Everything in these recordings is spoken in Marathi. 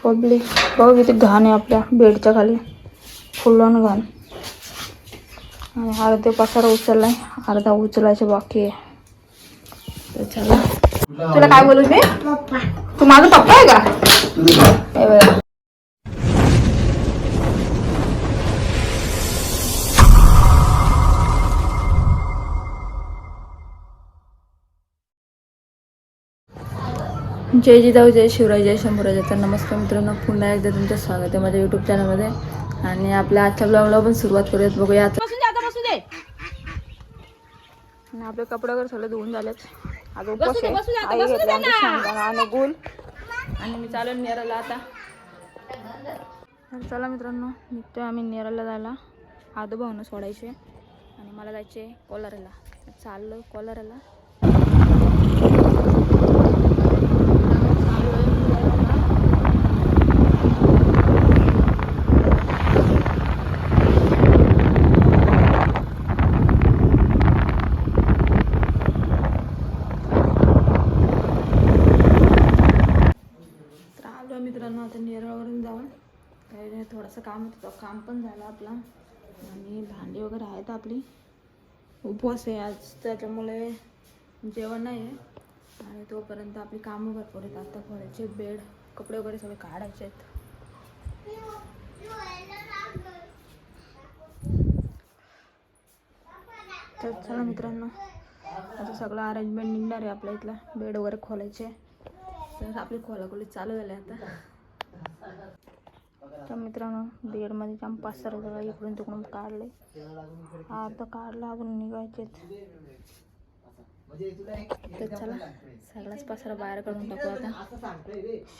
पब्लिक बघ किती घाण आहे आपल्या बेडच्या खाली, फुलन घाण. आणि अर्धे पसारा उचललाय, अर्धा उचलायचे बाकी आहे. तर चला, तुला काय बोलू मी? तू माझा पप्पा आहे का? जय जिजाऊ, जय शिवराय, जय शंभूराज. तर नमस्कार मित्रांनो, पुन्हा एकदा तुमचं स्वागत आहे माझ्या यूट्यूब चॅनलमध्ये. आणि आपल्या आजच्या ब्लॉगला पण सुरुवात करूयात. बघूया आता. आणि आपले कपडे वगैरे सगळे धुवून झालेत. आज उपवास आहे. आई घेतली आमची शेंगदाणा आणि गुळ. आणि मी चालू नेराला आता. तर चला मित्रांनो, निघतोय आम्ही नेराला जायला. आजोबांना सोडायचे आणि मला जायचे कोलाराला. चाललो कोलाराला. मित्रांनो आता नेरळवरून जाऊन काही थोडंसं काम होतं, काम पण झालं आपला. आणि भांडी वगैरे आहेत आपली. उपवास आहे आज, त्याच्यामुळे जेवण नाही आहे. आणि तोपर्यंत आपली कामं भरपूर आहेत. आता खोलायचे बेड, कपडे वगैरे सगळे काढायचे आहेत. तर चला मित्रांनो, आता सगळं अरेंजमेंट निघणार आहे आपल्या इथला. बेड वगैरे खोलायचे. तर आपली खोलाखोली चालू झाली आता. तर मित्रांनो, बेडमध्ये जाम पसारा सगळं इकडून तिकडून काढले. आता काढलं, अजून निघायचे. तर चला, सगळाच पसारा बाहेर काढून टाकू आता.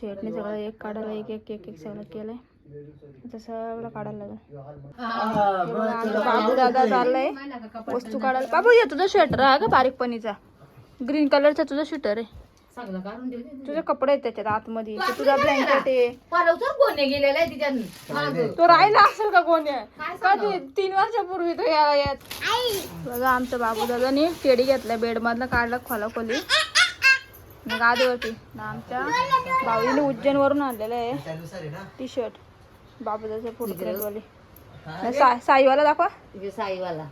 शेटने सगळं एक काढायला एक एक एक एक सगळं केलंय. आता सगळं काढायला लागलं. बाबू दादा चाललंय वस्तू काढायला. बाबू ये, तुझा स्वेटर आहे का बारीक पणीचा, ग्रीन कलरचा तुझा स्वेटर आहे. तुझे कपडे आहेत त्याच्यात आतमध्ये. तुझा ब्लँकेट आहे. तो राहिला असेल का गोण्या? कधी 3 वर्षापूर्वी तो यात. बघा आमच्या बाबू दादानी टेडी घेतलाय, बेड मधला काढला खोलाखोली गादीवरती. आमच्या भाऊने उज्जैन वरून आणलेलं आहे टी शर्ट, बाबू दादाचा फोटो प्रिंट वाली. साईवाला दाखवा. साईवाला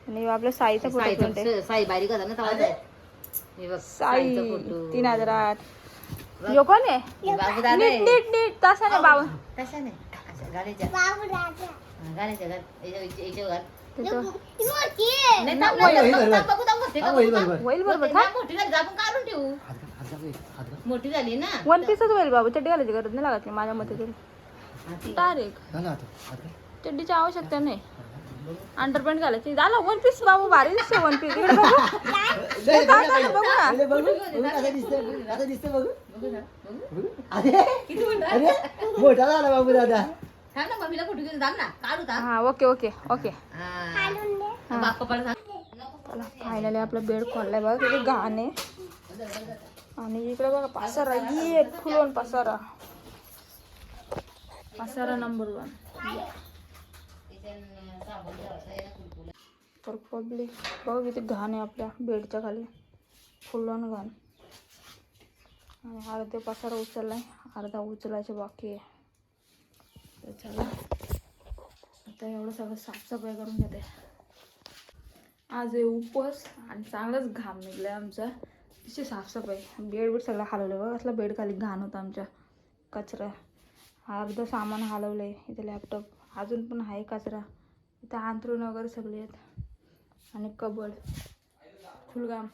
आणि आपल्या साईचा फोटो प्रिंट आहे. साई बारीक होता ना, साई 3008. यो कोण आहे? नीट नीट नीट तसा नाही बाबा, तसा नाही. गाण्याच्या होईल बरोबर. मोठी झाली ना. वन पीसच होईल बाबा, चड्डी घालायची गरज नाही लागत माझ्या मते तरी. डायरेक्ट चड्डीची आवश्यकता नाही, अंडरपॅन्ट घालायची झालं. वन पीस बाबू भारी दिसते. वन पीस इकडे बघू मोठा झाला बाबू दादा. हा ओके ओके ओके. फायनली आपला बेड खोललाय बघा, किती घाण आहे. आणि इकडे बघा पसारा, ये फुलून पसारा, पसारा नंबर 1. तर पब्लिक बघा किती घाण आहे आपल्या बेडच्या खाली, फुलून घाण. आणि अर्धे पसारा उचललाय, अर्धा उचलायचे बाकी आहे. तर चला आता एवढं सगळं साफसफाई करून घेते. आज आहे उपवास आणि चांगलाच घाम निघलाय आमचा. तिची साफसफाई, बेड सगळं हलवलं बघा. असला बेड खाली घाण होता आमच्या, कचरा. अर्धं सामान हलवलंय. इथे लॅपटॉप अजून पण आहे कचरा. इथं अंथरूण वगैरे सगळे आहेत. आणि कबड फुलगाम.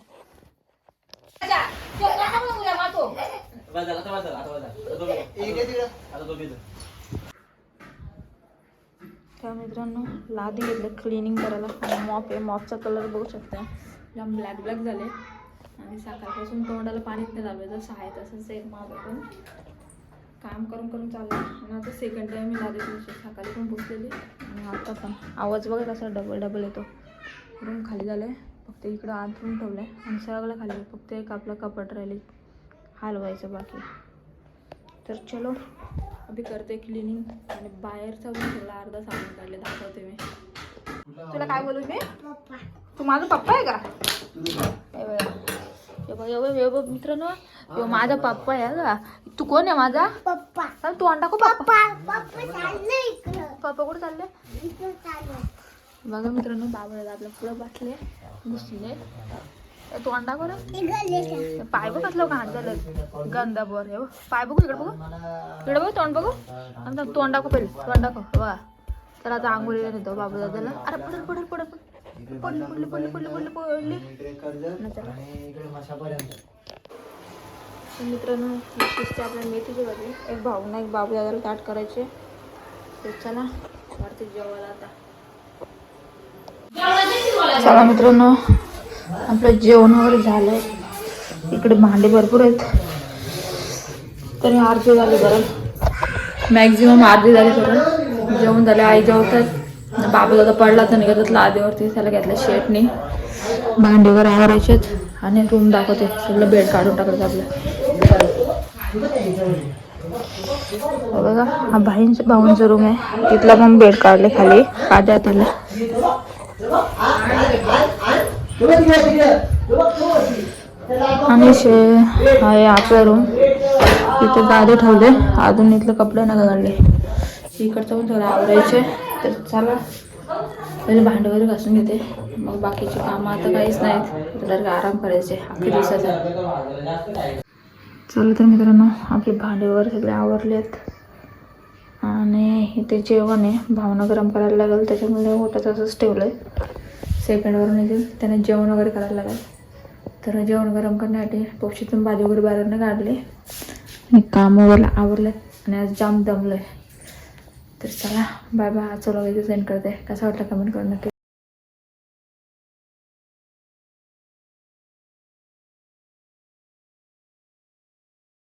तर मित्रांनो, लादी घेतलं क्लिनिंग करायला. आणि मॉप आहे, मॉपचा कलर बघू शकता लांब ब्लॅक ब्लॅक झाले. आणि सकाळपासून तोंडाला पाणीच नाही लागलं, जसं आहे तसंच एक मॉप आहे. पण काम करून करून चाललं. आणि आता सेकंड टाईम मी लादी दिवशी सकाळी पण पुसलेली आणि आता पण. आवाज बघा कसा डबल डबल येतो. रूम खाली झालं आहे, फक्त इकडं अंथरून ठेवलं आहे. आणि सगळं खाली, फक्त एक आपलं कपाट राहिले हलवायचं बाकी. तर चलो अभी करते क्लिनिंग. आणि बाहेरचा पण सगळं अर्धा सामान काढले, दाखवते मी. तुला काय बोलू मी? तू माझा पप्पा आहे का? मित्रांनो, माझा पप्पा आहे का? तू कोण आहे माझा पप्पा चल तू अंडा को पप्पा पप्पा चालले इकडं पप्पा कुठे चालले इकडं चालले बघा मित्रांनो बाबा आपल्या पुढे बसले दिसले तू अंडा कर निघाले पाय बघ कसलं घाण झालं गंदा बोर हे बघ. पाय बघू इकडे बघू इकडे बघ तोंड बघू आणि तू अंडा को पहिले तू अंडा को वा तर आता आंघोळीला नेतो बाबू दादाला अरे पडल पडल पडल पडली पडली पडली पडली पडली पडली मित्रांनो शिस्ते आपल्या मेथीची भाजी एक भाऊना एक बाबू दादाला ताट करायचे तर चला वरती जेवायला आता चला मित्रांनो आपलं जेवण वगैरे झालंय इकडे भांडे भरपूर आहेत तरी अर्धे झाले बरं मॅक्झिमम अर्धे झाले बरं जेवण झाले आई जेवतात बाबा दादा पडला तर निघतात लादीवरती त्याला घेतलं शेटने भांडे वगैरे आवरायचेत आणि रूम दाखवते सगळं बेड काढून टाकायचं आपलं बघा हा भाऊंचा रूम आहे तिथला पण बेड काढले खाली काढ्या त्याला आणि आहे आपला रूम इथे गादे ठेवले अजून इथले कपडे नका काढले इकडचं पण थोडं आवरायचे तर चला पहिले भांडे वगैरे घासून घेते मग बाकीचे कामं आता काहीच नाहीत तर आराम करायचे अख्ख्या दिवसाचा चला तर मित्रांनो आपले भांडे वगैरे सगळे आवरलेत आणि इथे जेवण आहे भावना गरम करायला लागेल त्याच्यामुळे ओटाचं असंच ठेवलं आहे सेकंडवरून येतील त्याने जेवण वगैरे करायला लागेल तर जेवण गरम करण्यासाठी पक्षीतून भाजी वगैरे बाहेरनं काढले आणि काम वगैरे आवरलेत आणि आज जाम दमलं आहे तर चला बाय बाय आजचं वगैरे सेंड करते कसा वाटला कमेंट करून नक्की